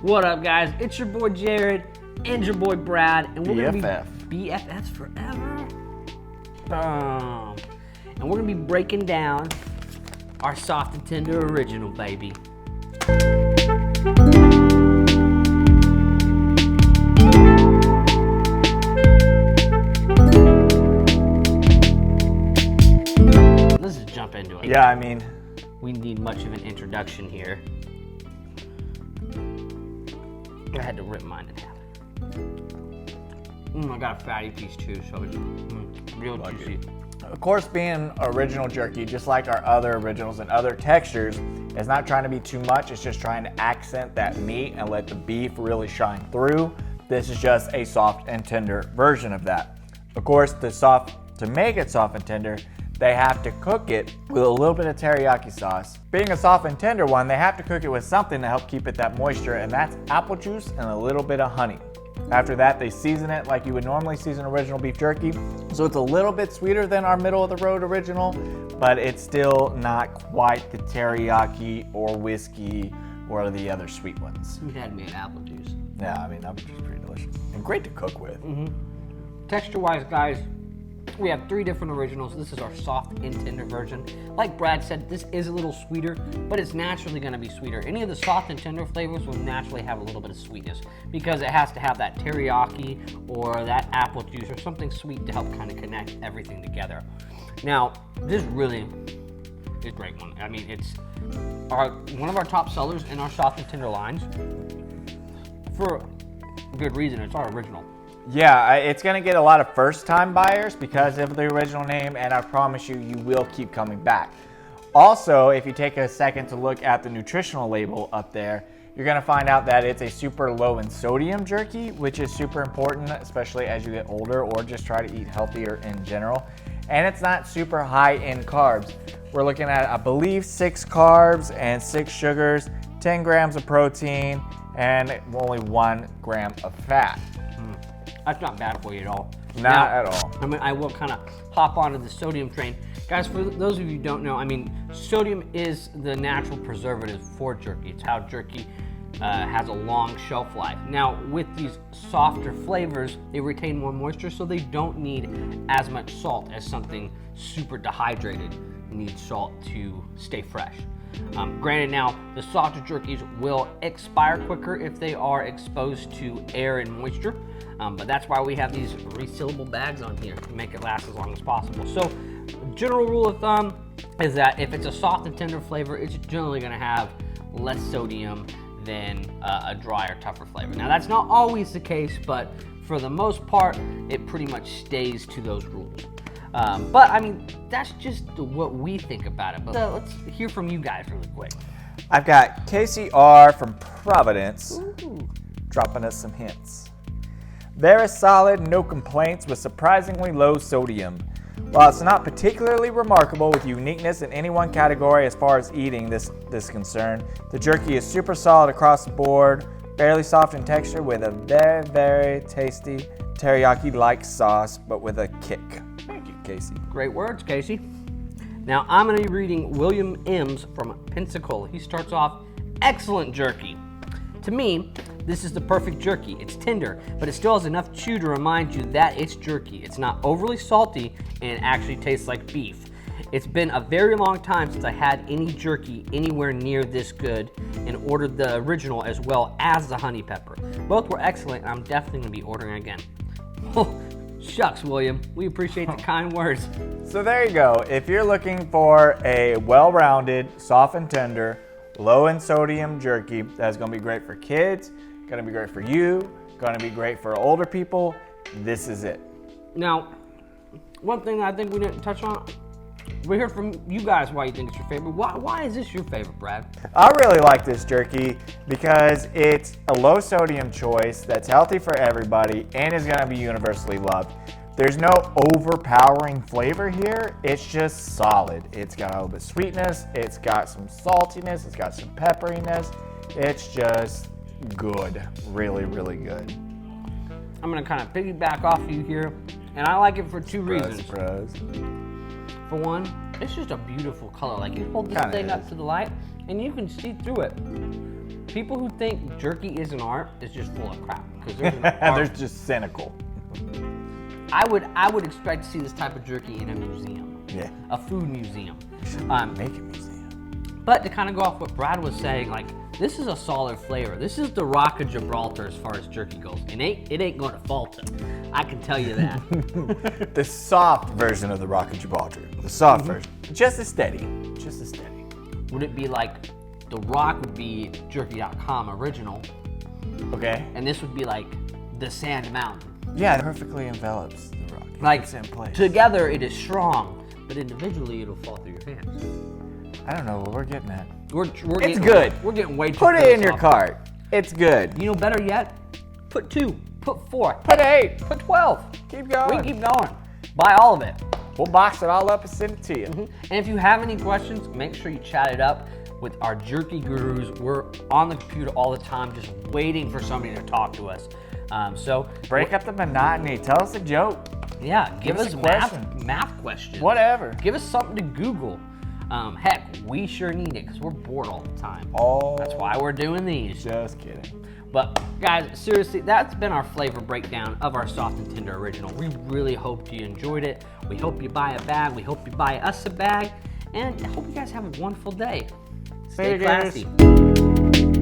What up, guys? It's your boy Jared and your boy Brad, and we're gonna be BFFs forever. And we're gonna be breaking down our soft and tender original, baby. Let's just jump into it. Yeah, I mean, we need much of an introduction here. I had to rip mine in half. I got a fatty piece too, so it's real juicy. Of course, being original jerky, just like our other originals and other textures, it's not trying to be too much. It's just trying to accent that meat and let the beef really shine through. This is just a soft and tender version of that. Of course, to make it soft and tender, they have to cook it with a little bit of teriyaki sauce. Being a soft and tender one, they have to cook it with something to help keep it that moisture, and that's apple juice and a little bit of honey. After that, they season it like you would normally season original beef jerky. So it's a little bit sweeter than our middle of the road original, but it's still not quite the teriyaki or whiskey or the other sweet ones. We had made apple juice. Yeah, I mean, apple juice is pretty delicious and great to cook with. Texture-wise, guys, we have 3 different originals. This is our soft and tender version. Like Brad said, this is a little sweeter, but it's naturally gonna be sweeter. Any of the soft and tender flavors will naturally have a little bit of sweetness because it has to have that teriyaki or that apple juice or something sweet to help kind of connect everything together. Now, this really is a great one. I mean, it's one of our top sellers in our soft and tender lines. For good reason, it's our original. Yeah, it's gonna get a lot of first-time buyers because of the original name, and I promise you, you will keep coming back. Also, if you take a second to look at the nutritional label up there, you're gonna find out that it's a super low in sodium jerky, which is super important, especially as you get older or just try to eat healthier in general. And it's not super high in carbs. We're looking at, I believe, 6 carbs and 6 sugars, 10 grams of protein, and only 1 gram of fat. That's not bad for you at all. Not at all. I mean, I will kind of hop onto the sodium train. Guys, for those of you who don't know, I mean, sodium is the natural preservative for jerky. It's how jerky has a long shelf life. Now, with these softer flavors, they retain more moisture, so they don't need as much salt as something super dehydrated needs salt to stay fresh. Granted, now, the softer jerkies will expire quicker if they are exposed to air and moisture, but that's why we have these resealable bags on here to make it last as long as possible. So, general rule of thumb is that if it's a soft and tender flavor, it's generally going to have less sodium than a drier, tougher flavor. Now, that's not always the case, but for the most part, it pretty much stays to those rules. But I mean, that's just what we think about it. But let's hear from you guys really quick. I've got KCR from Providence dropping us some hints. Very solid, no complaints with surprisingly low sodium. While it's not particularly remarkable with uniqueness in any one category as far as eating this concerned, the jerky is super solid across the board, fairly soft in texture with a very, very tasty teriyaki-like sauce, but with a kick. Thank you, Casey. Great words, Casey. Now, I'm going to be reading William M's from Pensacola. He starts off, excellent jerky. To me, this is the perfect jerky. It's tender, but it still has enough chew to remind you that it's jerky. It's not overly salty, and it actually tastes like beef. It's been a very long time since I had any jerky anywhere near this good and ordered the original as well as the honey pepper. Both were excellent, and I'm definitely going to be ordering again. Oh, shucks, William. We appreciate the kind words. So there you go. If you're looking for a well-rounded, soft and tender, low in sodium jerky that's going to be great for kids, going to be great for you, going to be great for older people, this is it. Now, one thing I think we didn't touch on, we heard from you guys why you think it's your favorite. Why is this your favorite, Brad? I really like this jerky because it's a low sodium choice that's healthy for everybody and is going to be universally loved. There's no overpowering flavor here. It's just solid. It's got a little bit of sweetness. It's got some saltiness. It's got some pepperiness. It's just good. Really, really good. I'm going to kind of piggyback off you here, and I like it for 2 reasons. For one, it's just a beautiful color. Like, you hold this thing up to the light, and you can see through it. people who think jerky is an art is just full of crap. Because there's an They're art. just cynical. I would expect to see this type of jerky in a museum. Yeah. A food museum. Make a museum. But to kind of go off what Brad was saying, like, this is a solid flavor. This is the Rock of Gibraltar as far as jerky goes. It ain't going to falter. I can tell you that. The soft version of the Rock of Gibraltar. The soft version. Just as steady. Just as steady. Would it be like the Rock would be Jerky.com original, Okay. and this would be like the Sand Mountain? Yeah, it perfectly envelops the rock. It Like, keeps it in place. together it is strong, but individually it'll fall through your hands. I don't know what we're getting at. We're It's getting, good. We're getting way too Put it in your philosophical. cart. It's good. You know, better yet, put 2, put 4, Put 8. put 12. Keep We going. can keep going. Buy all of it. We'll box it all up and send it to you. And if you have any questions, make sure you chat it up with our jerky gurus. We're on the computer all the time, just waiting for somebody to talk to us. So Break up the monotony. Tell us a joke. yeah, give us us a math questions. Whatever. Give us something to Google. Heck, we sure need it because we're bored all the time. Oh, That's why we're doing these. just kidding. But guys, seriously, that's been our flavor breakdown of our Soft and Tender Original. We really hope you enjoyed it. We hope you buy a bag. We hope you buy us a bag. And I hope you guys have a wonderful day. Stay Later, guys. classy.